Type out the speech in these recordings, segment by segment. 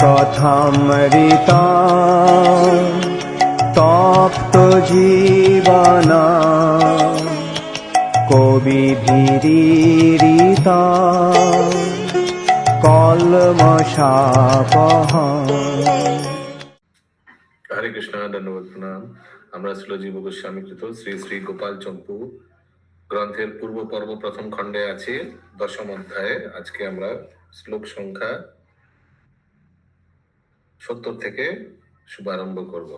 কথামৃতা তপ্ত জীবনা কবি ভীরিতা কলমশাপহা। হরে কৃষ্ণ, ধন্যবাদ, প্রণাম। আমরা শিলজীব গোস্বামী কৃত শ্রী শ্রী গোপাল চম্পু গ্রন্থের পূর্ব পর্ব প্রথম খণ্ডে আছি, দশম অধ্যায়ে। আজকে আমরা শ্লোক সংখ্যা 70 থেকে শুভারম্ভ করব।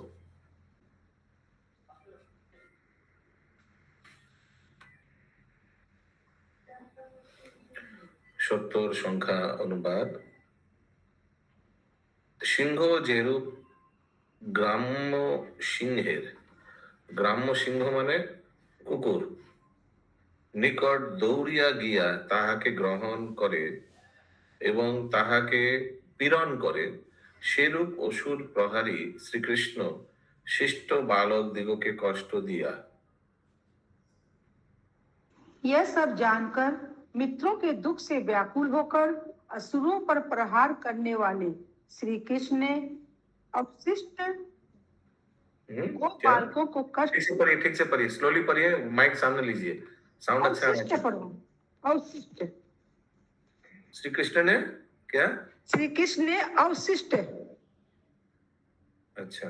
সত্তর সংখ্যা অনুবাদ। সিংহ যেরূপ গ্রাম্য সিংহের, গ্রাম্য সিংহ মানে কুকুর, নিকট দৌড়িয়া গিয়া তাহাকে গ্রহণ করে এবং তাহাকে পীড়ন করে, সেরূপ অসুর প্রহারী শ্রীকৃষ্ণ শিষ্ট বালক দিগকে কষ্ট দিয়া। यह सब जानकर मित्रों के दुख से व्याकुल होकर असुरों पर प्रहार करने वाले श्री कृष्ण ने अवशिष्ट बालकों को कष्ट। ठीक से पढ़िए, स्लोली पढ़िए, माइक सामने लीजिए, साउंड अच्छा है। अवशिष्ट श्री कृष्ण ने क्या? श्री कृष्ण ने अवशिष्ट, अच्छा,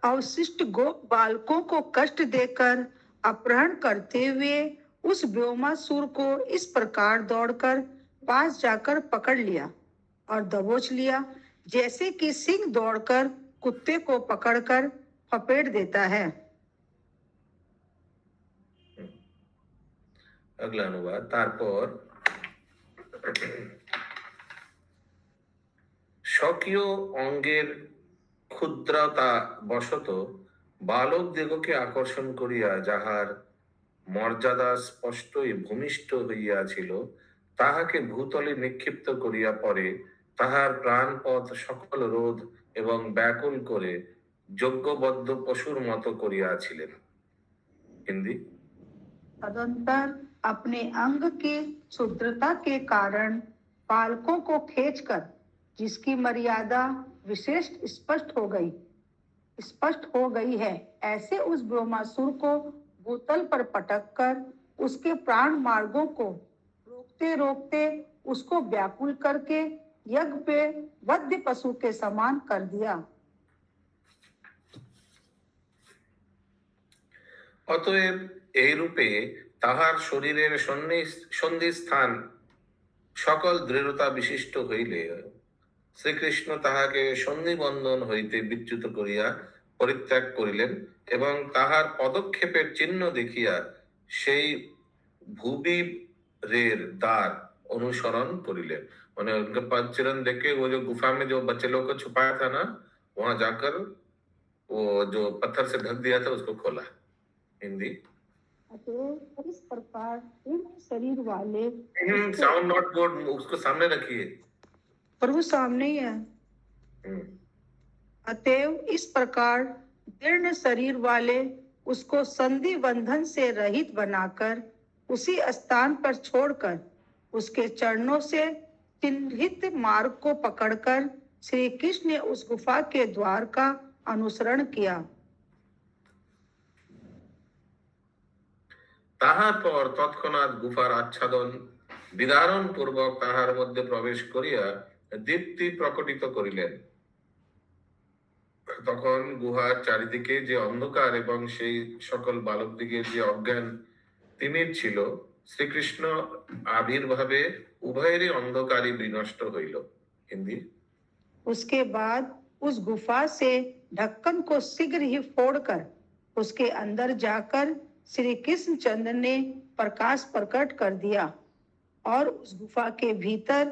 अवशिष्ट गोप बालकों को कष्ट देकर अपहरण करते हुए उस व्योमासुर को इस प्रकार दौड़कर पास जाकर पकड़ लिया और दबोच लिया, जैसे कि सिंह दौड़कर कुत्ते को पकड़कर फपेट देता है। अगला अनुवाद। तारपर স্বকীয় অঙ্গের ক্ষুদ্রতা বশত বালক দিগকে আকর্ষণ করিয়া যাহার মর্যাদা স্পষ্টই ভূমিষ্ঠ হইয়াছিল, তাহাকে ভূতলে নিক্ষিপ্ত করিয়া পরে তাহার প্রাণপথ সকল রোধ এবং ব্যাকুল করে যজ্ঞবদ্ধ পশুর মতো করিয়াছিলেন। হিন্দি। तदंतर अपने अंग की क्षुद्रता के कारण बालकों को खींचकर, जिसकी मर्यादा विशेष स्पष्ट हो गई है, ऐसे उस ब्रह्मासुर को भूतल पर पटककर उसके प्राण मार्गों को रोकते रोकते उसको व्याकुल करके यज्ञ पे वध्य पशु के समान कर दिया। অতএব এই রূপে তাহার শরীরের সন্ধিস্থান সকল দৃঢ়তা বিশিষ্ট হইলে শ্রীকৃষ্ণ তাহাকে সন্ধিবন্ধন হইতে বিচ্যুত করিয়া পরিত্যাগ করিলেন এবং তাহার পদক্ষেপের চিহ্ন দেখিয়া সেই ভূবিরের দ্বার অনুসরণ করিলেন। মানে उनके पदचिन्ह देख के वो जो गुफा में जो बच्चे लोग को छुपाया था ना, वहां जाकर वो जो पत्थर से ढक दिया था उसको खोला। हिंदी। इस प्रकार इन शरीर वाले, साउंड नॉट गुड, उसको सामने रखिए। प्रभु सामने ही है। अतएव इस प्रकार दीर्ण शरीर वाले उसको संधि बंधन से रहित बनाकर उसी स्थान पर छोड़कर उसके चरणों से चिन्हित मार्ग को पकड़कर श्री कृष्ण ने उस गुफा के द्वार का अनुसरण किया। তাহার পর তৎক্ষণাৎ গুফার আচ্ছাদন বিদারণ পূর্বক তাহার মধ্যে প্রবেশ করিয়া দীপ্তি প্রকটিত করিলেন। তখন গুহার চারিদিকে যে অন্ধকার এবং সেই সকল বালকদিগের যে অজ্ঞান তিমির ছিল, শ্রীকৃষ্ণ আবির্ভাবে উভয়েরই অন্ধকারই বিনষ্ট হইল। হিন্দি। उसके बाद उस गुफा से ढक्कन को शीघ्र ही फोड़कर उसके अंदर जाकर श्री कृष्ण चंद्र ने प्रकाश प्रकट कर दिया और उस गुफा के भीतर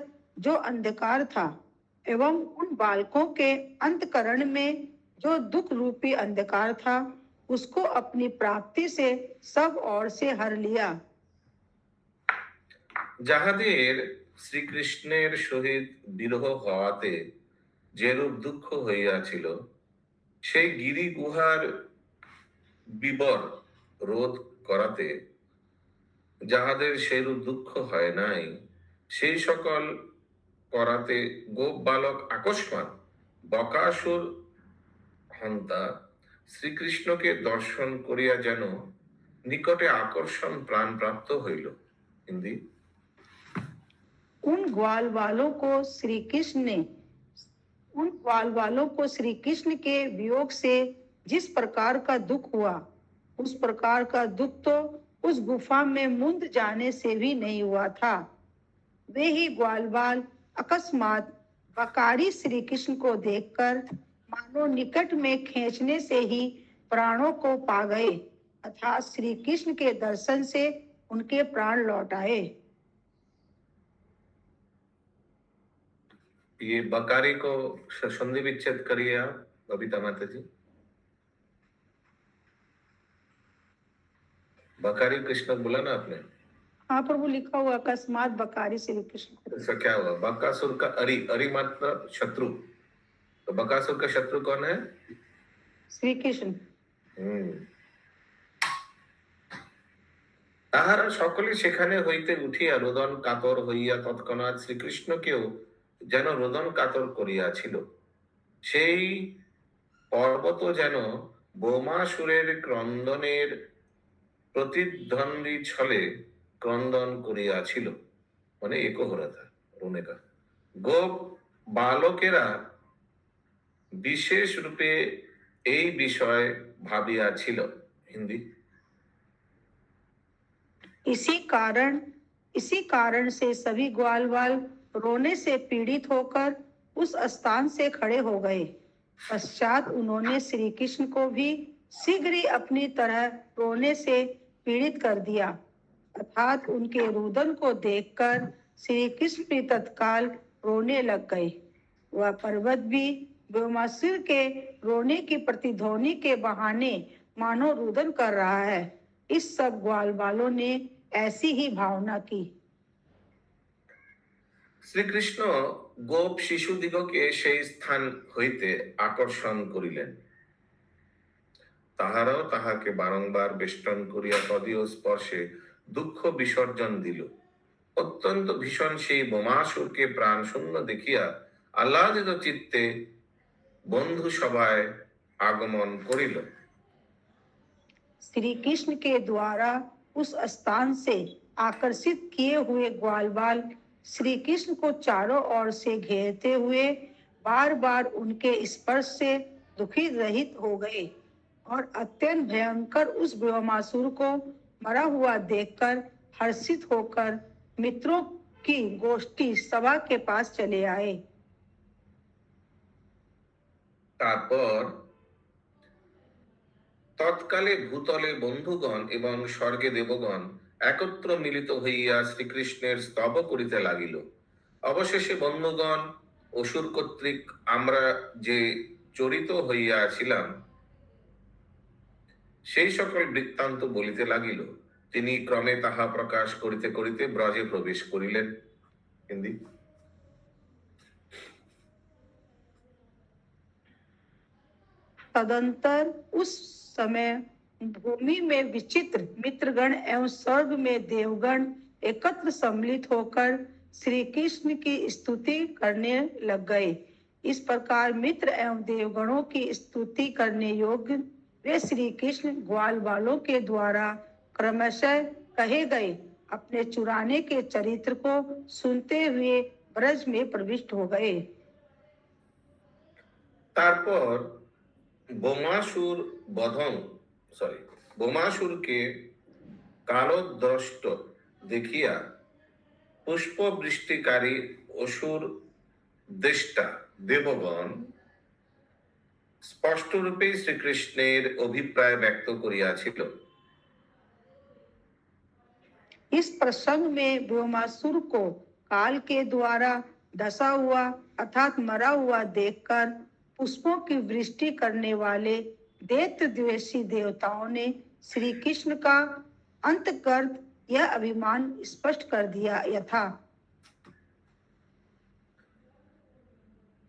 जो अंधकार था एवं उन बालकों के अंतकरण में जो दुख रूपी अंधकार था, उसको अपनी प्राप्ति से सब ओर से हर लिया। যাহাদের শ্রীকৃষ্ণের সহিত বিরহ হওয়াতে যেরূপ দুঃখ হইয়াছিল, সেই গিরি গুহার বিবর রোধ করাতে যাহাদের সেইরূপ দুঃখ হয় নাই, সেই সকল করাতে গোপ বালক আকস্মাৎ বকাসুর হন্তা শ্রীকৃষ্ণকে দর্শন করিয়া যেন নিকটে আকর্ষণ প্রাণ প্রাপ্ত হইল। হিন্দি। उन ग्वाल वालों को श्री कृष्ण ने उन ग्वाल वालों को श्री कृष्ण के वियोग से जिस प्रकार का दुख हुआ, उस प्रकार का दुख तो उस गुफा में मुंद जाने से भी नहीं हुआ था। वे ही ग्वाल बाल अकस्मात बकारी श्री कृष्ण को देखकर मानो निकट में खींचने से ही प्राणों को पा गए, अर्थात श्री कृष्ण के दर्शन से उनके प्राण लौट आए। ये बकारी को संधि विच्छेद करिए आप बबीता माता जी। बकारी कृष्ण बोला ना आपने? हाँ प्रभु, लिखा हुआ अकस्मात बकारी श्री कृष्ण को। इसका क्या हुआ? बकासुर का अरि मतलब शत्रु, तो बकासुर का शत्रु कौन है? श्री कृष्ण। তাহারা সকলে সেখানে হইতে উঠিয়া রোদন কাতর হইয়া তৎক্ষণাৎ শ্রীকৃষ্ণকেও যেন রোদন কাতর করিয়াছিল। সেই পর্বত যেন বোমাসুরের ক্রন্দনের প্রতিধ্বনি ছলে ক্রন্দন করিয়াছিল। মানে একো हो रहा था रोने का। গোপ বালকেরা বিশেষ রূপে এই বিষয় ভাবিয়াছিল। হিন্দি। इसी कारण से सभी ग्वालवाल रोने से पीड़ित होकर उस स्थान से खड़े हो गए। पश्चात उन्होंने श्री कृष्ण को भी शीघ्र ही अपनी तरह रोने से पीड़ित कर दिया, अर्थात उनके रुदन को देखकर श्री कृष्ण भी तत्काल रोने लग गए। वह पर्वत भी व्योमासुर के रोने की प्रतिध्वनि के बहाने मानो रुदन कर रहा है। इस सब ग्वाल वालों ने ऐसी ही भावना की। শ্রীকৃষ্ণ গোপ শিশুদিগকে সেই স্থান হইতে আকর্ষণ করিলেন। তাহারাও তাহাকে বারংবার বেষ্টন করিয়া তদীয় স্পর্শে দুঃখ বিসর্জন দিল। অত্যন্ত ভীষণ সেই বোমাসুরকে প্রাণ শূন্য দেখিয়া আহ্লাদিত চিত্তে বন্ধু সভায় আগমন করিল। श्री कृष्ण के द्वारा उस स्थान से आकर्षित किए हुए ग्वालबाल श्री कृष्ण को चारों ओर से घेरते हुए बार बार उनके स्पर्श से दुखी रहित हो गए और अत्यंत भयंकर उस व्योमासुर को मरा हुआ देखकर हर्षित होकर मित्रों की गोष्ठी सभा के पास चले आए। তারপর তৎকালে ভূতলে বন্ধুগণ এবং স্বর্গে দেবগণ একত্র মিলিত হইয়া শ্রীকৃষ্ণের স্তব করিতে লাগিল। অবশেষে বন্ধুগণ অসুর কর্তৃক আমরা যে চরিত হইয়াছিলাম সেই সকল বৃত্তান্ত বলিতে লাগিল। তিনি ক্রমে তাহা প্রকাশ করিতে করিতে ব্রজে প্রবেশ করিলেন। হিন্দি। तदंतर उस समय भूमि में विचित्र मित्रगण एवं स्वर्ग में देवगण एकत्र सम्मिलित होकर श्री कृष्ण की स्तुति करने लग गए। इस प्रकार मित्र एवं देवगणों की स्तुति करने योग्य वे श्री कृष्ण ग्वाल वालों के द्वारा क्रमशः कहे गए अपने चुराने के चरित्र को सुनते हुए ब्रज में प्रविष्ट हो गए। তারপর বোমাসুরকে কালদ্রষ্ট দেখিয়া পুষ্প বৃষ্টিকারী অসুর দেষ্টা দেবগণ স্পষ্টরূপে শ্রীকৃষ্ণের অভিপ্রায় ব্যক্ত করিয়াছিল। इस प्रसंग में व्योमासुर को काल के द्वारा दसा हुआ अर्थात मरा हुआ देखकर पुष्पों की वृष्टि करने वाले दैत्य द्वेषी देवताओं ने श्री कृष्ण का अंतर्गत यह अभिमान स्पष्ट कर दिया यथा।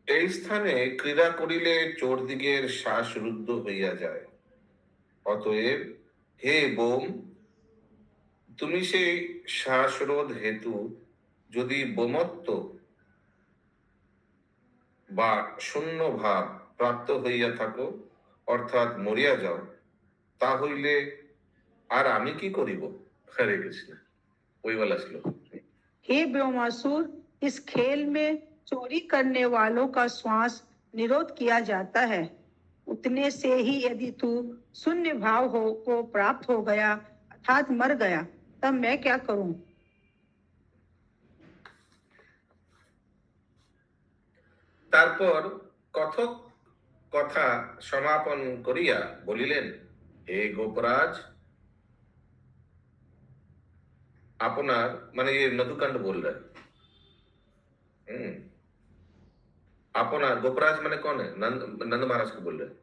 এই স্থানে ক্রীড়া করিলে চোরদিগের শ্বাস রুদ্ধ হইয়া যায়। অতএব হে বোম, তুমি সেই শ্বাসরোধ হেতু যদি বোমত্ব বা শূন্য ভাব প্রাপ্ত হইয়া থাকো, অর্থাৎ মরিয়া যাও, তা হইলে আর আমি কি করিব। হরে কৃষ্ণ। ওই वाला श्लोक। हे व्योमासुर, इस खेल में चोरी करने वालों का श्वास निरोध किया जाता है। उतने से ही यदि तू शून्य भाव को प्राप्त हो गया अर्थात मर गया, तब मैं क्या करूं। তারপর কথক কথা সমাপন করিয়া বলিলেন, হে গোপরাজ, আপনার মানে ये मधुकांड बोल रहा है। আপনার গোপরাজ মানে कौन है? नंद महाराज को बोल रहे हैं।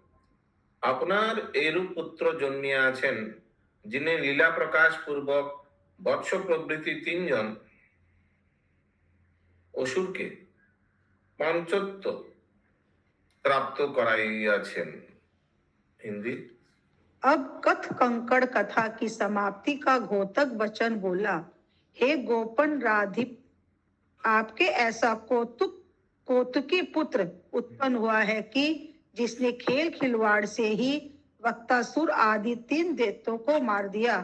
আপনার এরূপ পুত্র জন্মিয়া আছেন, যিনি লীলা প্রকাশ পূর্বক বৎস প্রভৃতি 3 জন অসুরকে পঞ্চত্ব প্রাপ্ত করাইয়াছেন। हिंदी। अब कथ कंकड़ कथा की समाप्ति का घोतक वचन बोला, हे गोपन राधिप, आपके ऐसा कौतुकी पुत्र उत्पन्न हुआ है कि जिसने खेल खिलवाड़ से ही वक्तासुर आदि 3 दैत्यों को मार दिया।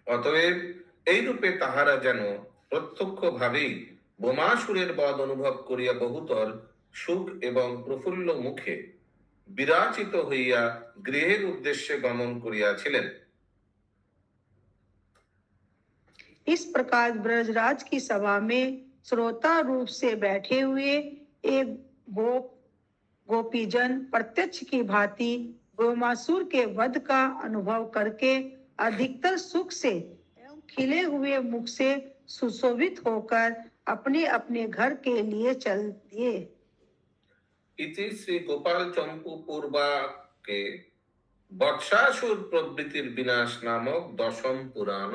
অতএব এই রূপে তাহারা যেন প্রত্যক্ষ ভাবেই বোমাসুরের বধ অনুভব করিয়া বহুতর সুখ এবং প্রফুল্ল মুখে বিরাচিত হইয়া গৃহের উদ্দেশ্যে গমন করিয়াছিলেন। इस प्रकार ब्रजराज की सभा में श्रोता रूप से बैठे हुए एक गोपीजन प्रत्यक्ष की भांति ब्रह्मासुर के वध का अनुभव करके अधिकतर सुख से एवं खिले हुए मुख से सुशोभित होकर अपने अपने घर के लिए चल दिए। इति श्री गोपाल चंपू पूर्वा के बत्सासुर प्रवृत्तिर विनाश नामक 10ম पुराण।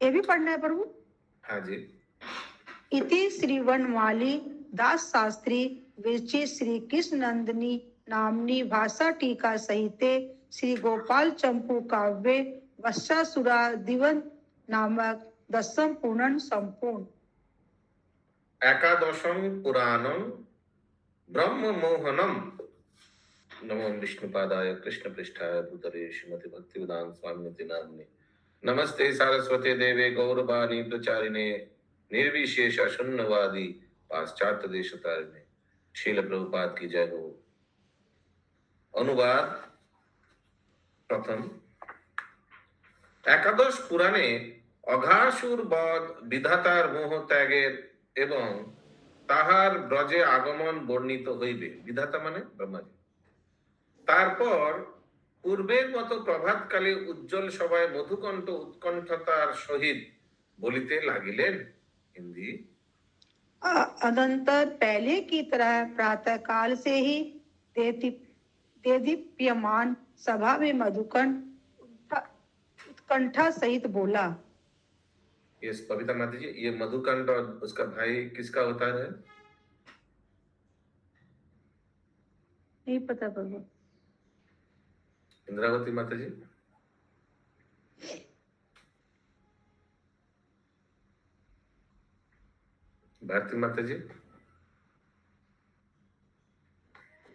ये भी पढ़ना है प्रभु। हाँ जी। इति श्री वनमाली दास शास्त्री विरचित श्री कृष्ण नंदिनी नामनी भाषा टीका सहिते श्री गोपाल चंपू काव्य वत्सासुरादिवन नामक 10ম पूर्ण संपूर्ण। एकादशम पुराणम ब्रह्म मोहनम। नमो विष्णुपादाय कृष्ण पृष्ठाय भूतले श्रीमति भक्तिवेदांत स्वामिनिति नाम्ने नमस्ते सारस्वते देवे गौरवाणी प्रचारिणे निर्विशेष शून्यवादी पाश्चात्य देशतारिणे। शील प्रभुपाद की जय हो। अनुवाद। प्रथम, एकादश पुराणे अघासुर बध विधातार मोह त्यागेर এবং তাহার ব্রজে আগমন বর্ণিত হইবে। বিধাতা মানে ব্রহ্মাজি। তারপর পূর্বের মতো প্রভাতকালে উজ্জ্বল সভায় মধুকণ্ঠ উৎকণ্ঠতার সহিত বলিতে লাগিলেন। হিন্দি। अनंतर पहले की तरह प्रातः काल से ही देदीप्यमान सभा में मधुकंठ उत्कंठा सहित बोला। ये कविता माता जी, ये मधुकंठ और उसका भाई किसका अवतार है? नहीं पता प्रभु। इंद्रावती माता जी। भारती माता जी।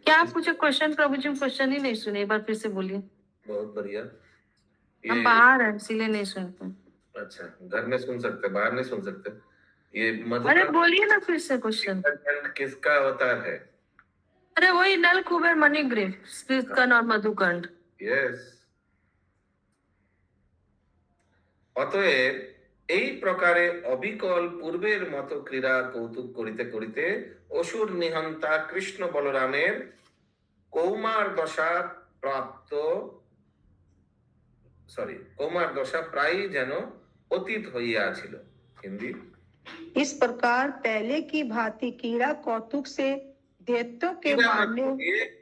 क्या आप मुझे क्वेश्चन, प्रभु जी क्वेश्चन ही नहीं सुने, एक बार फिर से बोलिए। बहुत बढ़िया। हम बाहर हैं इसीलिए नहीं सुनते। अच्छा, घर में सुन सकते, बाहर नहीं सुन सकते। ये अरे मधुकंठ बोलिए ना फिर से क्वेश्चन। किसका अवतार है? अरे वही नल कुबेर मणिग्रीव, श्रीकन और मधुकंठ। यस। অতএব এই প্রকারে অবিকল পূর্বের মতো ক্রীড়া কৌতুক করিতে করিতে অসুর নিহন্তা কৃষ্ণ বলরামের কৌমার দশা প্রায় যেন অতীত হইয়াছিল। হিন্দি। इस प्रकार पहले की भांति क्रीड़ा कौतुक से दैत्यों के मारने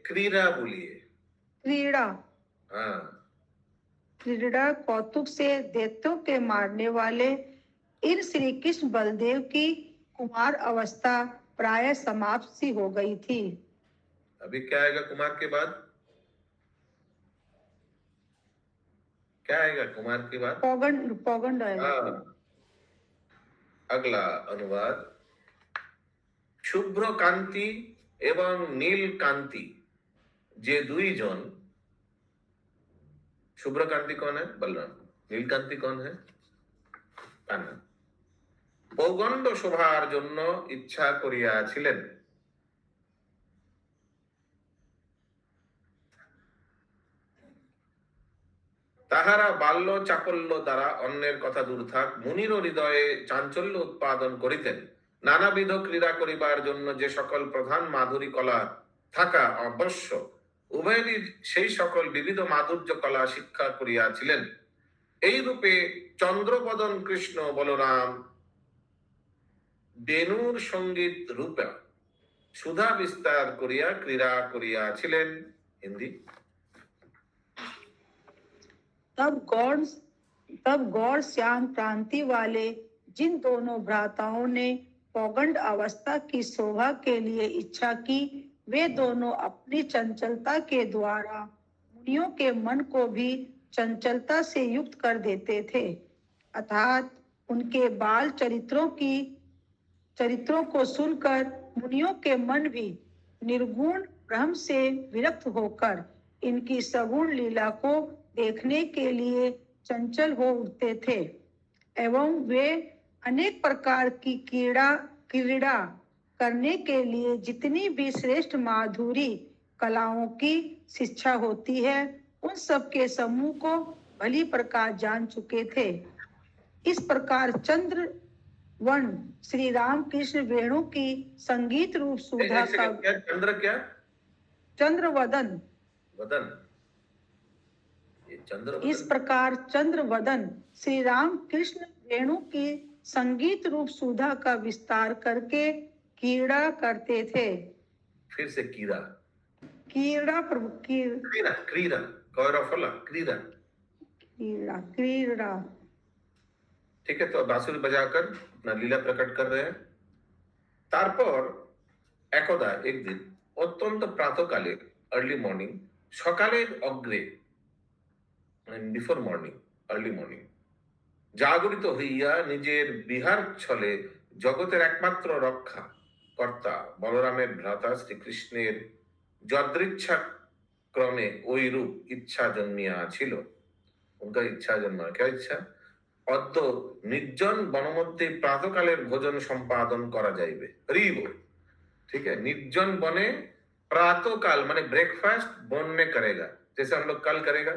क्रीड़ा बोलिए। क्रीड़ा हाँ, क्रीड़ा कौतुक से दैत्यों के मारने वाले इन श्री कृष्ण बलदेव की कुमार अवस्था प्राय समाप्त सी हो गई थी। अभी क्या आएगा कुमार के बाद? क्या आएगा कुमार की बात? पौगंड पौगंड आएगा। हाँ। अगला अनुवाद, শুভ্র কান্তি এবং নীল কান্তি যে দুইজন, शुभ्र कांति कौन है? बलराम। নীল কান্তি कौन है? কান্না। পৌগণ্ড শোভার জন্য ইচ্ছা করিয়াছিলেন। তাহারা বাল্য চাপল্য দ্বারা অন্যের কথা দূর থাক মুনির হৃদয়ে চাঞ্চল্য উৎপাদন করিতেন। নানাবিধ ক্রীড়া করিবার জন্য যে সকল প্রধান মাধুরী কলা থাকা অবশ্য, উভয়েরই সেই সকল বিবিধ মাধুর্য কলা শিক্ষা করিয়াছিলেন। এই রূপে চন্দ্রবদন কৃষ্ণ বলরাম বেণুর সঙ্গীত রূপে সুধা বিস্তার করিয়া ক্রীড়া করিয়াছিলেন। হিন্দি। तब गौर श्याम क्रांति वाले जिन दोनों भ्राताओं ने पौगंड अवस्था की शोभा के लिए इच्छा की, वे दोनों अपनी चंचलता के द्वारा मुनियों के मन को भी चंचलता से युक्त कर देते थे। अर्थात उनके बाल चरित्रों को सुनकर मुनियों के मन भी निर्गुण ब्रह्म से विरक्त होकर इनकी सगुण लीला को देखने के लिए चंचल हो उठते थे एवं वे अनेक प्रकार की क्रीड़ा करने के लिए जितनी भी श्रेष्ठ माधुरी कलाओं की शिक्षा होती है, उन सब के समूह को भली प्रकार जान चुके थे। इस प्रकार चंद्रवन श्री रामकृष्ण वेणु की संगीत रूप सुधा का चंद्रवदन इस प्रकार चंद्रवदन श्री राम कृष्ण वेणु की संगीत रूप सुधा का विस्तार करके क्रीड़ा करते थे। फिर से कीड़ा क्रीड़ा प्रभु क्रीड़ा क्रीड़ा कौरफला क्रीड़ा क्रीड़ा क्रीड़ा। ठीक है, तो बांसुरी बजाकर अपना लीला प्रकट कर रहे हैं। তারপর একদা একদিন অত্যন্ত প্রাতকালে, আর্লি মর্নিং, সকালের অগ্রে, বিফোর মর্নিং, আর্লি মর্নিং, জাগরিত হইয়া নিজের বিহার ছলে জগতের একমাত্র রক্ষা কর্তা বলরামের ভ্রাতা শ্রীকৃষ্ণের যদৃচ্ছা ক্রমে ওই রূপ ইচ্ছা জন্মিয়াছিল। उनका इच्छा जन्मा। क्या इच्छा? অদ্য निर्जन বনমধ্যে প্রাতকালের ভোজন সম্পাদন করা যাইবে। হরি बोल। ठीक है, निर्जन बने प्रातःकाल माने ब्रेकफास्ट वन में करेगा, जैसे हम लोग कल करेगा।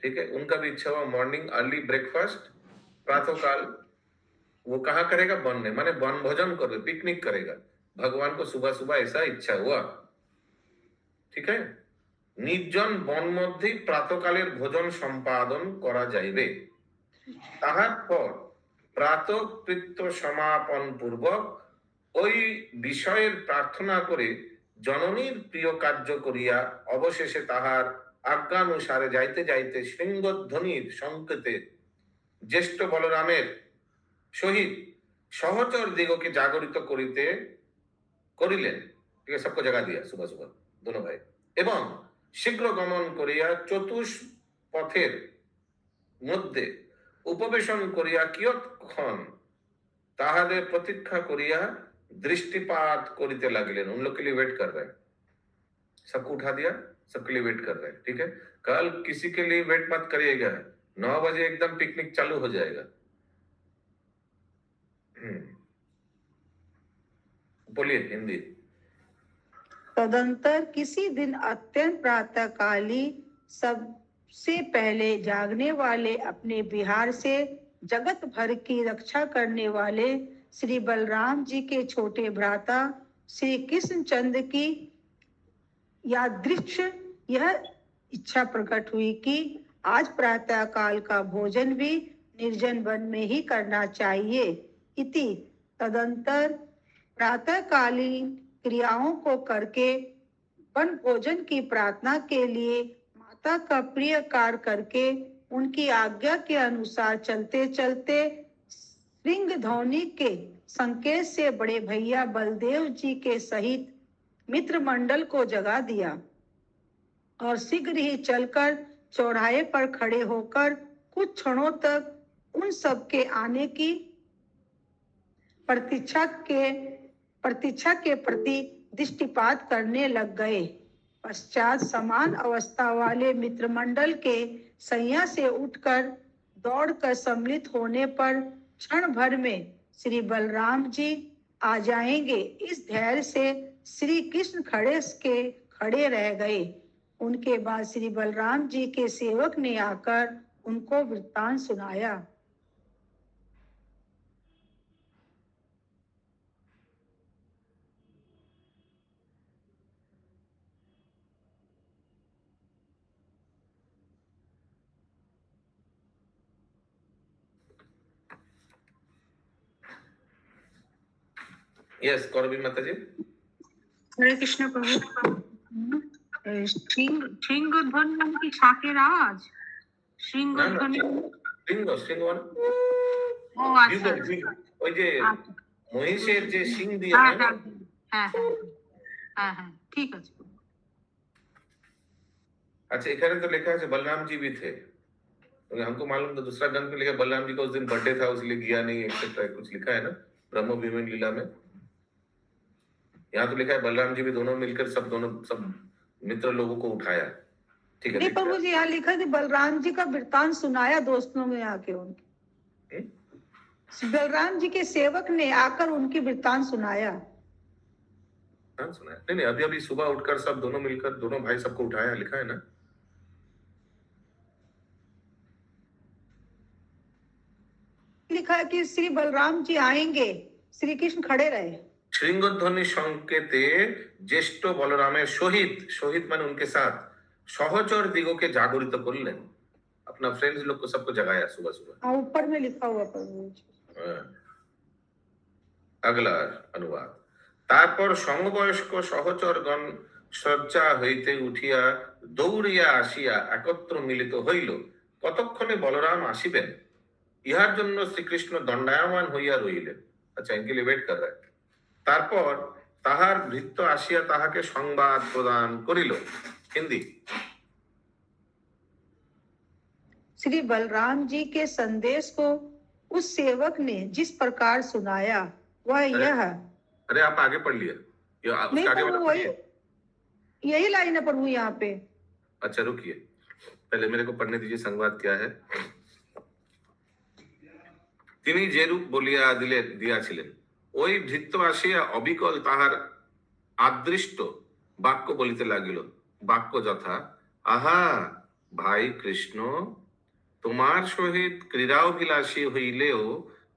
ठीक है, उनका भी इच्छा हुआ मॉर्निंग अर्ली ब्रेकफास्ट प्रातःकाल वो कहाँ करेगा? वन में, माने वन भोजन करेगा, पिकनिक करेगा। भगवान को सुबह सुबह ऐसा इच्छा हुआ। ठीक है, निर्जन वन मध्य प्रातःकालेर भोजन सम्पादन करा जाइबे। তাহার পর প্রাতঃকৃত্য সমাপন পূর্বক ওই বিষয়ের প্রার্থনা করে জননীর প্রিয় কার্য করিয়া অবশেষে তাহার আজ্ঞানুসারে যাইতে যাইতে শৃঙ্গধ্বনির সংকেতে জ্যেষ্ঠ বলরামের সহিত সহচর দিগকে জাগরিত করিলেন। ঠিক আছে, सबको जगा दिया सुबह सुबह दोनों भाई। এবং শীঘ্র গমন করিয়া চতুষ্পথের মধ্যে उपवेशन करिया कियत्क्षण ताहाদের प्रतीक्षा करिया दृष्टिपात करिते लागलेन। उन लोग के लिए वेट कर रहे हैं, सबको उठा दिया, सबके लिए वेट कर रहे हैं। ठीक है, कल किसी के लिए वेट मत करिएगा, 9 बजे एकदम पिकनिक चालू हो जाएगा। बोलिए हिंदी। तदंतर किसी दिन अत्यंत प्रातःकाली सबसे पहले जागने वाले अपने बिहार से जगत भर की रक्षा करने वाले श्री बलराम जी के छोटे भ्राता श्री कृष्ण चंद्र की यादृक्ष यह इच्छा प्रकट हुई कि आज प्रातः काल का भोजन भी निर्जन वन में ही करना चाहिए। इति तदंतर प्रातःकालीन क्रियाओं को करके वन भोजन की प्रार्थना के लिए माता का प्रिय कार्य करके उनकी आज्ञा के अनुसार चलते चलते श्रृंग ध्वनि के संकेत से बड़े भैया बलदेव जी के सहित मित्र मंडल को जगा दिया और शीघ्र ही चलकर चौराहे पर खड़े होकर कुछ क्षणों तक उन सब के आने की प्रतीक्षा के प्रति दृष्टिपात करने लग गए। पश्चात समान अवस्था वाले मित्रमंडल के सैया से उठकर दौड़कर सम्मिलित होने पर क्षण भर में श्री बलराम जी आ जाएंगे, इस धैर्य से श्री कृष्ण खड़े रह गए। उनके बाद श्री बलराम जी के सेवक ने आकर उनको वृत्तांत सुनाया। यस कौरवी माता जी। हरे कृष्ण प्रभु। শৃঙ্গধ্বনি মানে কি শাকের আওয়াজ? শৃঙ্গধ্বনি সিংহ ও আচ্ছা ওই যে আচ্ছা মহিষের যে সিং দিয়ে হ্যাঁ না, হ্যাঁ হ্যাঁ হ্যাঁ হ্যাঁ ঠিক আছে। अच्छा एखाने तो लिखा है बलराम जी भी थे, तो हमको मालूम था दूसरा ग्रंथ में लिखा बलराम जी का उस दिन बर्थडे था इसलिए गया नहीं एक्सेट्रा कुछ लिखा है ना ब्रह्म विमान लीला में। यहाँ तो लिखा है बलराम जी भी दोनों मिलकर सब मित्र लोगों को उठाया। ठीक है नहीं प्रभु जी, यहाँ लिखा है कि बलराम जी का वृत्तांत सुनाया दोस्तों में आके उनके। बलराम जी के सेवक ने आकर उनकी वृत्तांत सुनाया। सुनाया नहीं अभी सुबह उठकर सब दोनों मिलकर दोनों भाई सबको उठाया, लिखा है ना। लिखा है कि श्री बलराम जी आएंगे, श्री कृष्ण खड़े रहे। শৃঙ্গধ্বনি সংকেতে জ্যেষ্ঠ বলরামের শহীদ মানে उनके साथ সহচর দিগকে জাগরিত করলেন। अपना फ्रेंड्स लोग को सबको जगाया सुबह सुबह। ऊपर में लिखा हुआ प्रभु। अगला अनुवाद। তারপর সমবয়স্ক সহচরগণ শয্যা হইতে উঠিয়া দৌড়িয়া আসিয়া একত্র মিলিত হইল। কতক্ষণে বলরাম আসিবেন ইহার জন্য শ্রীকৃষ্ণ দণ্ডায়মান হইয়া রহিলেন। আচ্ছা इनके लिए वेट कर रहा है। তারপর তাহার ভৃত্য আসিয়া তাহাকে সংবাদ প্রদান করিল। हिंदी। श्री बलराम जी के संदेश को उस सेवक ने जिस प्रकार सुनाया वह यह। अरे आप आगे पढ़ लिया, नहीं प्रभु वही यही लाइन है प्रभु यहाँ पे। अच्छा रुकिए पहले मेरे को पढ़ने दीजिए संवाद क्या है। তিনি যে রূপ বলিয়া দিয়াছিলেন ওই ভৃত্য আসিয়া অবিকল তাহার আদৃষ্ট বাক্য বলিতে লাগিল। বাক্য যথা আহা ভাই কৃষ্ণ, তোমার সহিত ক্রীড়াভিলাষী হইলেও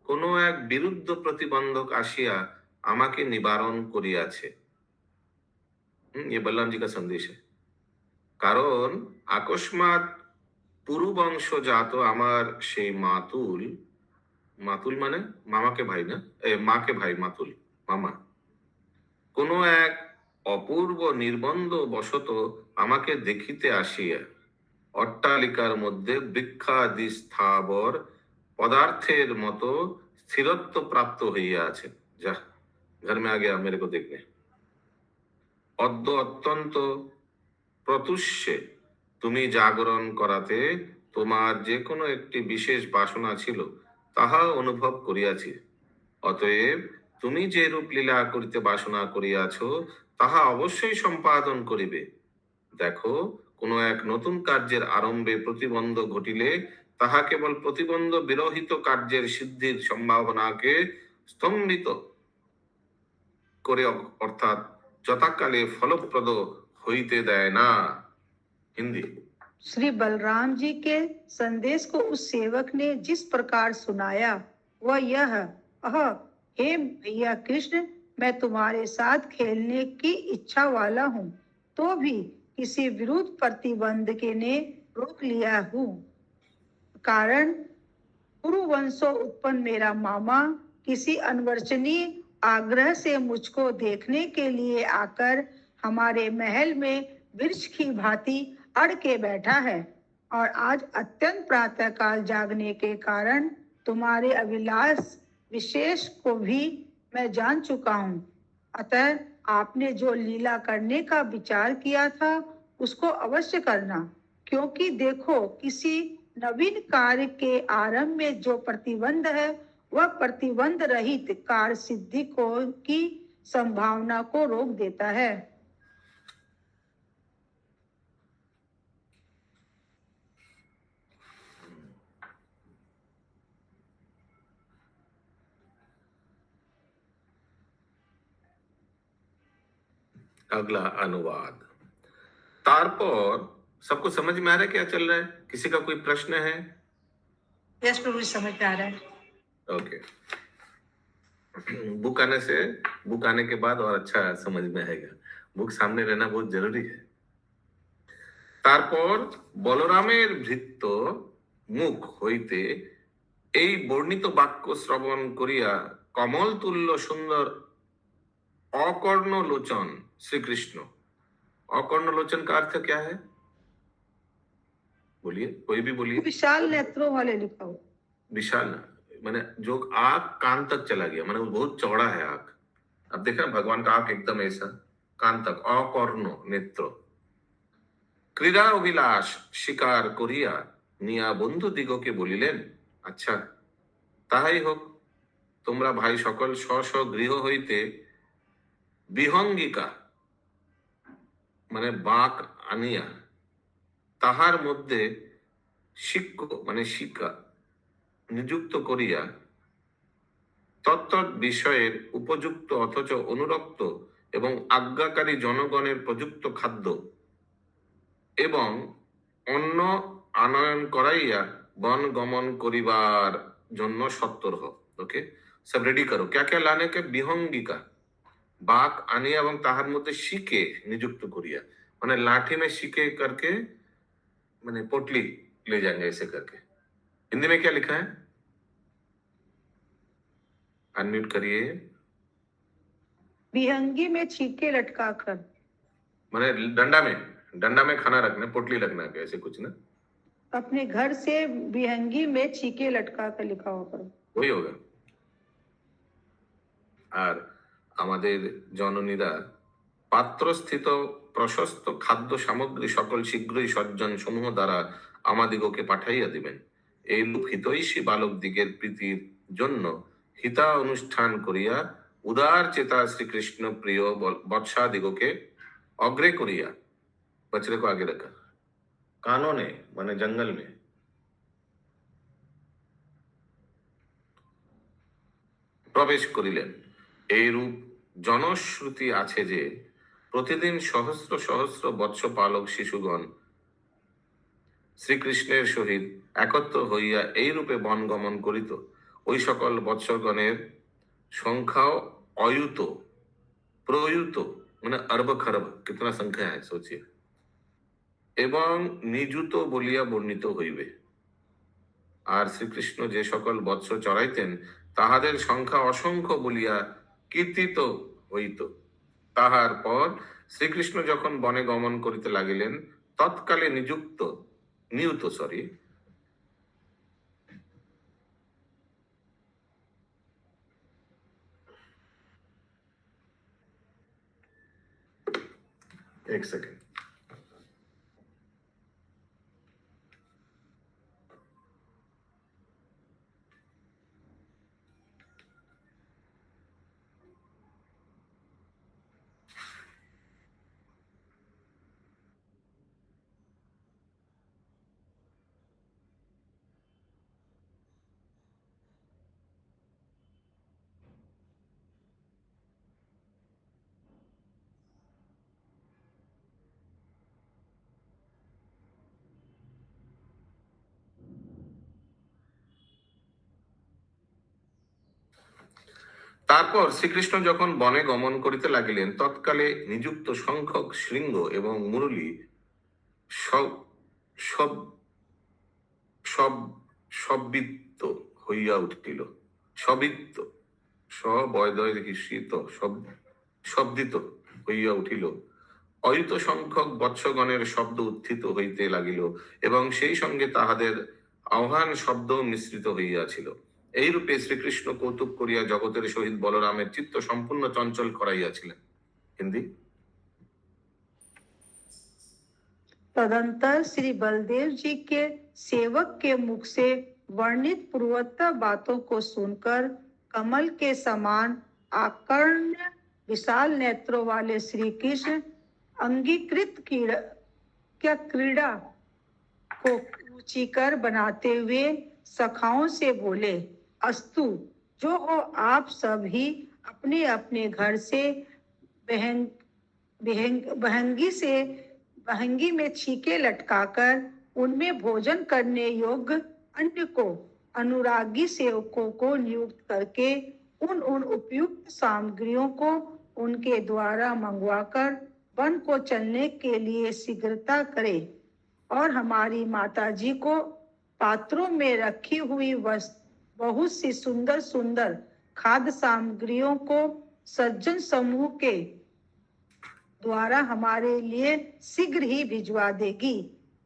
কোনো এক বিরুদ্ধ প্রতিবন্ধক আসিয়া আমাকে নিবারণ করিয়াছে। ये बलराम जी का संदेश है। কারণ আকস্মাৎ পুরুবংশজাত আমার সেই মাতুল মানে মামাকে ভাই না, মাকে ভাই মাতুল মামা, কোনো এক অপূর্ব নির্বন্ধ বশত আমাকে দেখিতে আসিয়া অট্টালিকার মধ্যে বৃক্ষাদি স্থাবর পদার্থের মতো স্থিরত্ব প্রাপ্ত হইয়া আছে। যা ঘর মে আ গয়া মেরে কো দেখনে। অদ্য অত্যন্ত প্রতুষ্যে তুমি জাগরণ করাতে তোমার যে কোনো একটি বিশেষ বাসনা ছিল তাহা অনুভব করিয়াছি। অতএব তুমি যে রূপ লীলা করিতে বাসনা করিয়াছ তাহা অবশ্যই সম্পাদন করিবে। দেখো কোনো এক নতুন কার্যের আরম্ভে প্রতিবন্ধ ঘটিলে তাহা কেবল প্রতিবন্ধ বিরহিত কার্যের সিদ্ধির সম্ভাবনাকে স্তম্ভিত করে অর্থাৎ যথাকালে ফলপ্রদ হইতে देय ना। हिंदी। श्री बलराम जी के संदेश को उस सेवक ने जिस प्रकार सुनाया वह यह। हे भैया कृष्ण, मैं तुम्हारे साथ खेलने की इच्छा वाला हूँ, तो भी किसी विरुद्ध प्रतिबंधक ने रोक लिया हूँ। कारण कुरुवंशो उत्पन्न मेरा मामा किसी अनवर्चनीय आग्रह से मुझको देखने के लिए आकर हमारे महल में वृक्ष की भांति अड़ के बैठा है, और आज अत्यंत प्रातःकाल जागने के कारण तुम्हारे अभिलाष विशेष को भी मैं जान चुका हूँ। अतः आपने जो लीला करने का विचार किया था उसको अवश्य करना, क्योंकि देखो किसी नवीन कार्य के आरंभ में जो प्रतिबंध है वह प्रतिबंध रहित कार्य सिद्धि को की संभावना को रोक देता है। अगला अनुवाद। तारपर सबको समझ में आ रहा है क्या चल रहा है? किसी का कोई प्रश्न है? यस प्रभु जी, समझ में आ रहा है। ओके। बुक आने के बाद और अच्छा समझ में आएगा। बुक सामने रहना बहुत जरूरी है। তারপর বলরামের ভৃত্য মুখ হইতে এই বর্ণিত বাক্য শ্রবণ করিয়া কমল তুল্য সুন্দর अकर्ण लोचन श्री कृष्ण। अकर्ण लोचन का अर्थ क्या है? बोलिए, कोई भी बोलिए। विशाल नेत्रों वाले लिखा हो। विशाल माने जो आंख कान तक चला गया, माने वो बहुत चौड़ा है आंख। अब देखा भगवान का आंख एकदम ऐसा कान तक, अकर्ण नेत्र। क्रीड़ा अभिलाष शिकार करिया निया बंधु दिगके বলিলেন, আচ্ছা তাহাই হোক, তোমরা ভাই সকল স্ব স্ব গৃহ হইতে বিহঙ্গিকা মানে বাঁক আনিয়া তাহার মধ্যে শিক্ষ মানে শিকা নিযুক্ত করিয়া তত্তৎ বিষয়ের উপযুক্ত অথচ অনুরক্ত এবং আজ্ঞাকারী জনগণের প্রযুক্ত খাদ্য এবং অন্ন আনয়ন করাইয়া বন গমন করিবার জন্য সত্তর হও। ওকে, সব রেডি করো। क्या क्या लाने के? বিহঙ্গিকা बाक आनिया এবং তাহার মধ্যে শিকে नियुक्त करिया, माने लाठी में शिके करके माने पोटली ले जाएंगे ऐसे करके। हिंदी में क्या लिखा है? अनम्यूट करिए। विहंगी में छीके लटका कर, माने डंडा में खाना रखना, पोटली रखना है ऐसे कुछ ना। अपने घर से विहंगी में छीके लटका कर लिखा होगा, वही होगा। আর আমাদের জননীরা পাত্রস্থিত প্রশস্ত খাদ্য সামগ্রী সকল শীঘ্রই সজ্জন সমূহ দ্বারা আমাদিগকে পাঠাইয়া দিবেন। এইরূপ হিতৈষী বালক দিগের প্রীতির জন্য হিতা অনুষ্ঠান করিয়া উদার চেতা শ্রীকৃষ্ণ প্রিয় বৎসাদিগকে অগ্রে করিয়া, बछड़े को आगे रखा, कानों ने माने जंगल में প্রবেশ করিলেন। এইরূপ জনশ্রুতি আছে যে প্রতিদিন সহস্র সহস্র বৎস পালক শিশুগণ শ্রীকৃষ্ণের সহিত একত্র হইয়া এই রূপে বন গমন করিত। ওই সকল বৎসগণের সংখ্যাও अयुत प्रयुत মানে अरब खरब, कितना संख्या है सोचिए, এবং নিযুত বলিয়া বর্ণিত হইবে। আর শ্রীকৃষ্ণ যে সকল বৎস চড়াইতেন তাহাদের সংখ্যা অসংখ্য বলিয়া কীর্তিত হইত। তাহার পর শ্রীকৃষ্ণ যখন বনে গমন করিতে লাগিলেন তৎকালে নিয়ুত एक सेकेंड। তারপর শ্রীকৃষ্ণ যখন বনে গমন করিতে লাগিলেন তৎকালে নিযুক্ত সংখ্যক শৃঙ্গ এবং মুরলী সবিত্ত হইয়া উঠিল। সবিত্ত শব্দিত হইয়া উঠিল। অয়ুত সংখ্যক বৎসগণের শব্দ উত্থিত হইতে লাগিল এবং সেই সঙ্গে তাহাদের আহ্বান শব্দ মিশ্রিত হইয়াছিল। এইরূপে শ্রীকৃষ্ণ কৌতুক করিয়া জগতের সহিত বলরামের চিত্ত সম্পূর্ণ চঞ্চল করাইয়াছিলেন। হিন্দি। तदंतर श्री बलदेव जी के सेवक के मुख से वर्णित पूर्वोत्तर बातों को सुनकर कमल के समान आकर्ण विशाल नेत्रों वाले श्री कृष्ण अंगीकृत क्रीड़ा को रुचिकर बनाते हुए सखाओं से बोले, अस्तु, जो हो आप सब ही अपने अपने घर से बहंगी में छीके लटकाकर उनमें भोजन करने योग्य अन्न को अनुरागी सेवकों को नियुक्त करके उन उपयुक्त सामग्रियों को उनके द्वारा मंगवाकर वन को चलने के लिए शीघ्रता करे और हमारी माताजी को पात्रों में रखी हुई बहुत सी सुंदर सुंदर खाद्य सामग्रियों को सज्जन समूह के द्वारा हमारे लिए शीघ्र ही भिजवा देगी।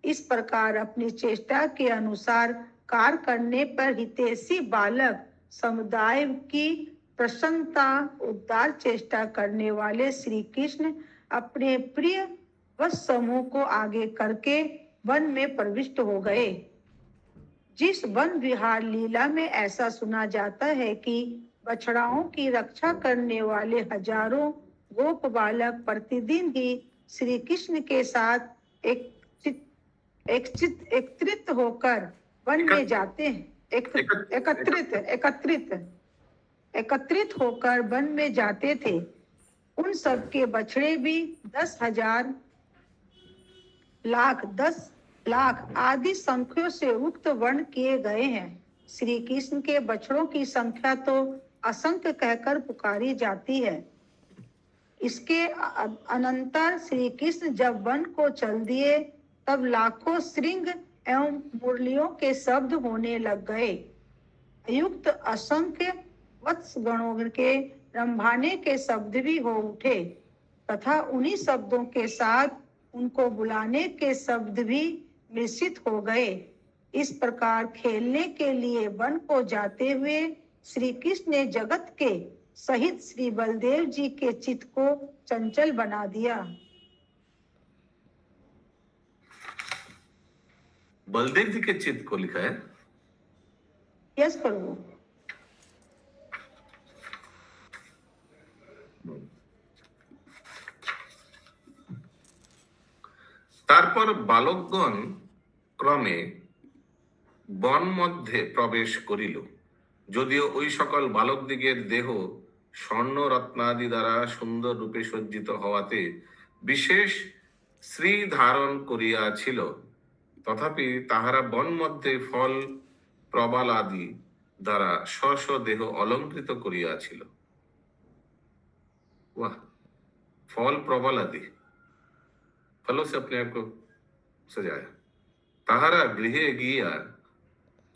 इस प्रकार अपनी चेष्टा के अनुसार कार्य करने पर हितैषी बालक समुदाय की प्रसन्नता उद्धार चेष्टा करने वाले श्री कृष्ण अपने प्रिय वत्स समूह को आगे करके वन में प्रविष्ट हो गए। जिस वन विहार लीला में ऐसा सुना जाता है कि बछड़ाओं की रक्षा करने वाले हजारों गोप बालक प्रतिदिन ही श्री कृष्ण के साथ एकत्रित होकर वन में जाते हैं, एकत्रित होकर वन में जाते थे, उन सब के बछड़े भी 10,000 लाख 10 लाख आदि संख्यों से उक्त वर्ण किए गए हैं। श्री कृष्ण के बछड़ों की संख्या तो असंख्य कहकर पुकारी जाती है। इसके अनंतर श्री कृष्ण जब वन को चल दिए तब लाखों श्रृंग एवं मुरलियों के शब्द होने लग गए। युक्त असंख्य वत्स गणों के रंभाने के शब्द भी हो उठे तथा उन्हीं शब्दों के साथ उनको बुलाने के शब्द भी मिश्रित हो गए। इस प्रकार खेलने के लिए वन को जाते हुए श्री कृष्ण ने जगत के सहित श्री बलदेव जी के चित्त को चंचल बना दिया। बलदेव जी के चित्त को लिखा है? यस प्रभु। তারপর বালকগণ ক্রমে বন মধ্যে প্রবেশ করিল। যদিও ওই সকল বালকদিগের দেহ স্বর্ণ রত্নাদি দ্বারা সুন্দর রূপে সজ্জিত হওয়াতে বিশেষ শ্রী ধারণ করিয়াছিল, তথাপি তাহারা বন মধ্যে ফল প্রবাল আদি দ্বারা স্ব দেহ অলঙ্কৃত করিয়াছিল। वाह, फल प्रबल आदि फलों से अपने आप को सजाया। ताहारा गृहे गिया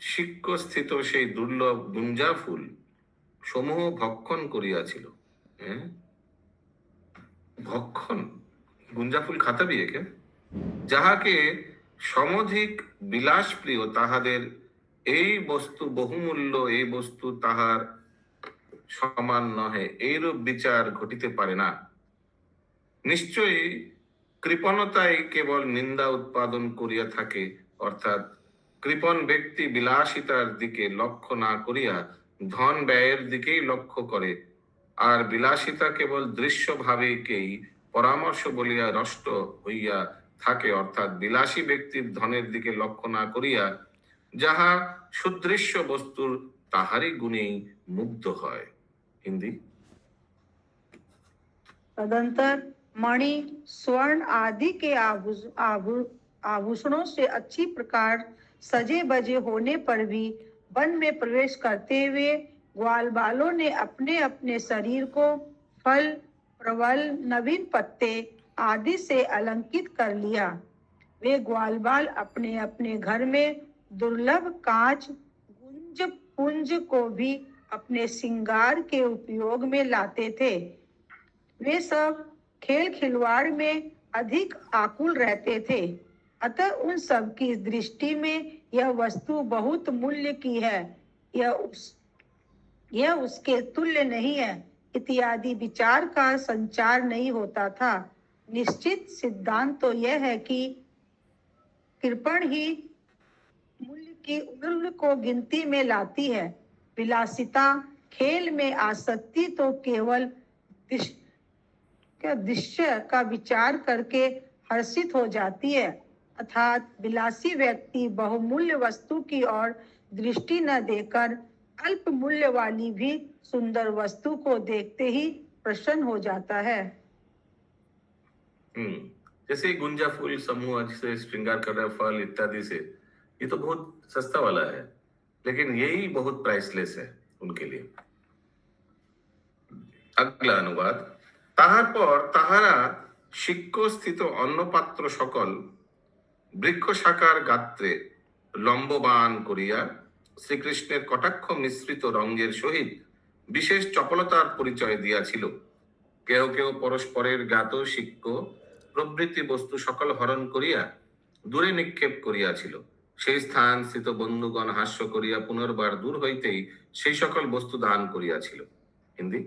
शिक्ष स्थित से दुर्लभ गुंजा फूल समूह भक्षण करियाছিল। भक्षण गुंजा फूल खाता भी है क्या? যাহাকে সমধিক বিলাস প্রিয় তাহাদের এই বস্তু বহুমূল্য, এই বস্তু তাহার সমান নহে, এইরূপ বিচার ঘটিতে পারে না। নিশ্চয়ই কৃপণতাই কেবল নিন্দা উৎপাদন করিয়া থাকে, অর্থাৎ কৃপণ ব্যক্তি বিলাসিতার দিকে লক্ষ্য না করিয়া ধন ব্যয়ের দিকেই লক্ষ্য করে, আর বিলাসিতা কেবল দৃশ্যভাবেকেই পরামর্শ বলিয়া নষ্ট হইয়া থাকে, অর্থাৎ বিলাসী ব্যক্তির ধনের দিকে লক্ষ্য না করিয়া যাহা সুদৃশ্য বস্তুর তাহারই গুণেই মুগ্ধ হয়। हिंदी। तदंतर मणि स्वर्ण आदि के आभूषणों से अच्छी प्रकार सजे बजे होने पर भी वन में प्रवेश करते हुए ग्वाल बालों ने अपने अपने शरीर को फल प्रबल नवीन पत्ते आदि से अलंकित कर लिया। वे ग्वाल बाल अपने अपने घर में दुर्लभ कांच गुंज पुंज को भी अपने श्रृंगार के उपयोग में लाते थे। वे सब खेल खिलवाड़ में अधिक आकुल रहते थे, अतः उन सब की दृष्टि में यह वस्तु बहुत मूल्य की है, यह उसके तुल्य नहीं है इत्यादि विचार का संचार नहीं होता था। निश्चित सिद्धांत तो यह है कि कृपण ही मूल्य को गिनती में लाती है। विलासिता, खेल में आसक्ति तो केवल दृश्य का विचार करके हर्षित हो जाती है, अर्थात विलासी व्यक्ति बहुमूल्य वस्तु की ओर दृष्टि न देकर अल्प मूल्य वाली भी सुंदर वस्तु को देखते ही प्रसन्न हो जाता है। जैसे गुंजा फूल समूह जिसे श्रृंगार कर रहे फल इत्यादि से, ये तो बहुत सस्ता वाला है, लेकिन यही बहुत प्राइसलेस है उनके लिए। अगला अनुवाद। তাহার পর তাহারা শিক্ষ্য স্থিত অন্নপাত্র সকল বৃক্ষ শাখার গাত্রে লম্ববান করিয়া শ্রীকৃষ্ণের কটাক্ষ মিশ্রিত রঙের সহিত বিশেষ চপলতার পরিচয় দিয়াছিল। কেহ কেহ পরস্পরের জ্ঞাত শিক্ষ্য প্রভৃতি বস্তু সকল হরণ করিয়া দূরে নিক্ষেপ করিয়াছিল। সেই স্থান স্থিত বন্ধুগণ হাস্য করিয়া পুনর্বার দূর হইতেই সেই সকল বস্তু দান করিয়াছিল। হিন্দি।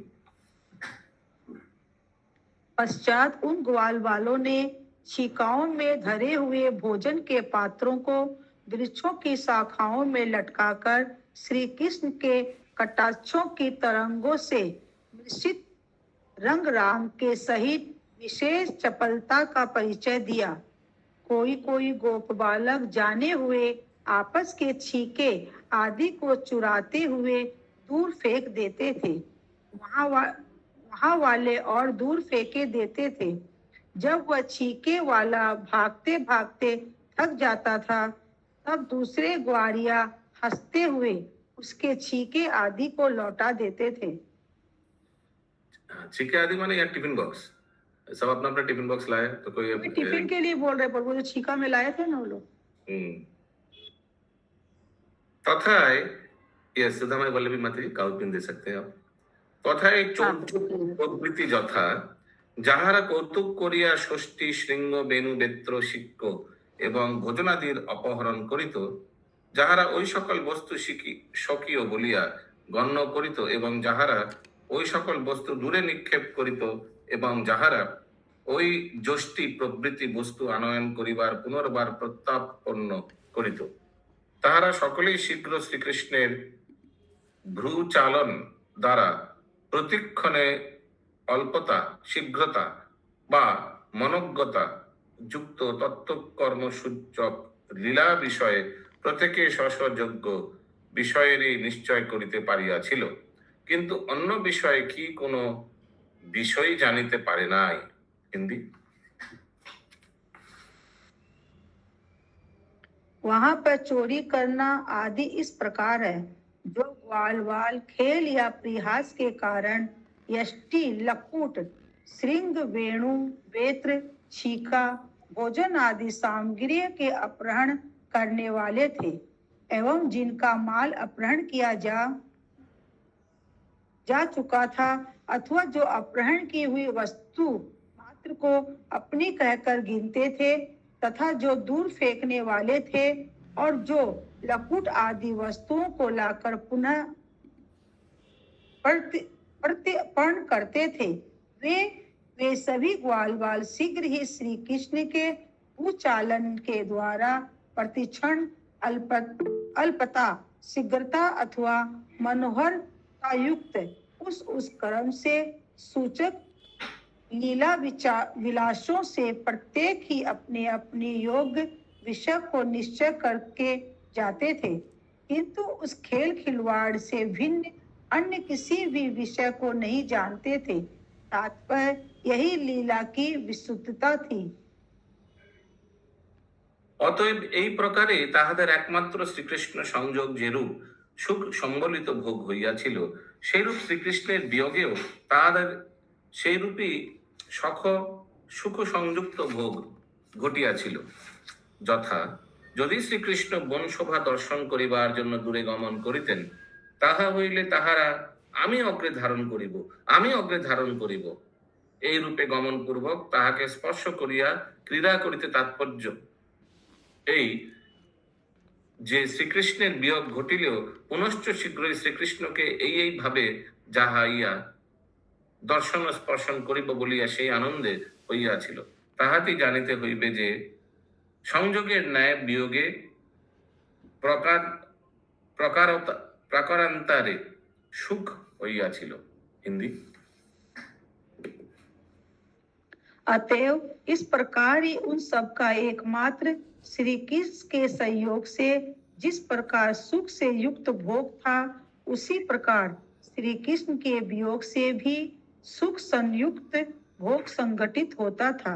पश्चात उन ग्वाल वालों ने छिकाओं में धरे हुए भोजन के पात्रों को वृक्षों की शाखाओं में लटकाकर श्री कृष्ण के कटाक्षों की तरंगों से मिश्रित रंग राम के सहित विशेष चपलता का परिचय दिया। कोई कोई गोप बालक जाने हुए आपस के छीके आदि को चुराते हुए दूर फेंक देते थे। वहां वाले और दूर फेंके देते थे। जब वह छीके वाला भागते भागते थक जाता था, तब दूसरे ग्वारिया हंसते हुए उसके छीके आदि को लौटा देते थे। छीके आदि माने या टिफिन बॉक्स, सब अपना अपना टिफिन बॉक्स लाए तो कोई टिफिन के लिए बोल रहे, पर वो जो छीका में लाए थे ना वो लोग। तथा ये सुधामय वल्लभी माता काउपिन दे सकते हैं आप। কথায় প্রবৃত্তি যথা যাহারা কৌতুক করিয়া ষষ্ঠী শৃঙ্গ বেণু বেত্র শিক্ষ এবং ভোজনাদির অপহরণ করিত, যাহারা ওই সকল বস্তু স্বকীয় বলিয়া গণ্য করিত এবং যাহারা ওই সকল বস্তু দূরে নিক্ষেপ করিত এবং যাহারা ওই যষ্টি প্রবৃত্তি বস্তু আনয়ন করিবার পুনর্বার প্রত্যাপন্ন করিত, তাহারা সকলেই শীঘ্র শ্রীকৃষ্ণের ভ্রুচালন দ্বারা প্রতিক্ষণে অল্পতা, শীঘ্রতা বা মনজ্ঞতা যুক্ত তত্ত্বকর্ম সূচক লীলা বিষয়ে প্রত্যেকে স্বস্বযোগ্য বিষয়েরই নিশ্চয় করিতে পারিয়াছিল, কিন্তু অন্য বিষয়ে কি কোনো বিষয় জানিতে পারে নাই। হিন্দি। वहां पर चोरी करना आदि इस प्रकार है। जो ग्वाल वाल खेल या परिहास के कारण यष्टि, लकुट, श्रृंग, वेणु, बेत्र, छीका, भोजन आदि सामग्री के अपहरण करने वाले थे एवं जिनका माल अपहरण किया जा चुका था, अथवा जो अपहरण की हुई वस्तु मात्र को अपनी कहकर गिनते थे, तथा जो दूर फेंकने वाले थे और जो लकुट आदि वस्तुओं को लाकर पुनः प्रत्यर्पण करते थे, वे सभी ग्वाल वाल शीघ्र ही श्री कृष्ण के भूचालन के द्वारा प्रतिक्षण अल्पता, शीघ्रता अथवा मनोहरता युक्त उस कर्म से सूचक लीला विलासों से प्रत्येक ही अपने अपने योग्य विषय को निश्चय करके जाते थे, किंतु उस खेल खिलवाड़ से भिन्न अन्य किसी भी विषय को नहीं जानते थे। तात्पर्य यही लीला की विशुद्धता थी। অতএব এই প্রকারে তাহাদের একমাত্র শ্রীকৃষ্ণ সংযোগ যেরূপ সুখ সম্বলিত ভোগ হইয়াছিল, সেইরূপ শ্রীকৃষ্ণের বিয়োগেও তাহাদের সেইরূপই সুখ সংযুক্ত ভোগ ঘটিয়াছিল। যথা যদি শ্রীকৃষ্ণ বনশোভা দর্শন করিবার জন্য দূরে গমন করিতেন, তাহা হইলে তাহারা আমি অগ্রে ধারণ করিব এই রূপে গমন পূর্বক তাহাকে স্পর্শ করিয়া ক্রীড়া করিতে তাৎপর্য এই যে শ্রীকৃষ্ণের বিয়োগ ঘটিলেও পুনশ্চ শীঘ্রই শ্রীকৃষ্ণকে এই ভাবে যাহাইয়া দর্শন স্পর্শন করিব বলিয়া সেই আনন্দে হইয়াছিল। তাহাতেই জানিতে হইবে যে সংযোগের ন্যায় বিয়োগে প্রকার প্রকারান্তরে সুখ হইয়াছিল। হিন্দি। अतएव इस प्रकार ही उन सब का एकमात्र श्री कृष्ण के सहयोग से जिस प्रकार सुख से युक्त भोग था, उसी प्रकार श्री कृष्ण के वियोग से भी सुख संयुक्त भोग संगठित होता था।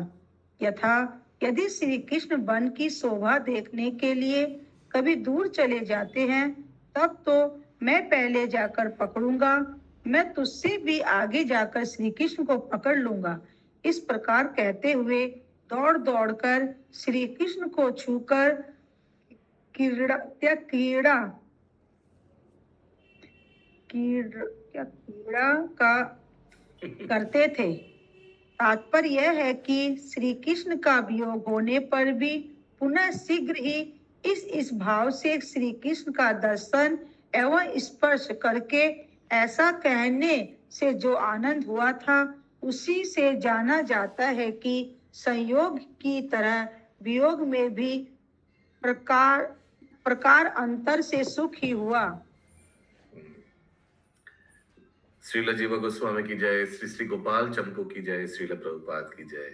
यथा यदि श्री कृष्ण वन की शोभा देखने के लिए कभी दूर चले जाते हैं, तब तो मैं पहले जाकर पकड़ूंगा, मैं तुझसे भी आगे जाकर श्री कृष्ण को पकड़ लूंगा। इस प्रकार कहते हुए दौड़ दौड़कर श्री कृष्ण को छूकर क्रीड़ा का करते थे। तात्पर्य यह है कि श्री कृष्ण का वियोग होने पर भी पुनः शीघ्र ही इस भाव से श्री कृष्ण का दर्शन एवं स्पर्श करके ऐसा कहने से जो आनंद हुआ था, उसी से जाना जाता है कि संयोग की तरह वियोग में भी प्रकार अंतर से सुख ही हुआ। श्रील जीव गोस्वामी की जय, श्री श्री गोपाल चंपू की जय, श्रील प्रभुपाद की जय।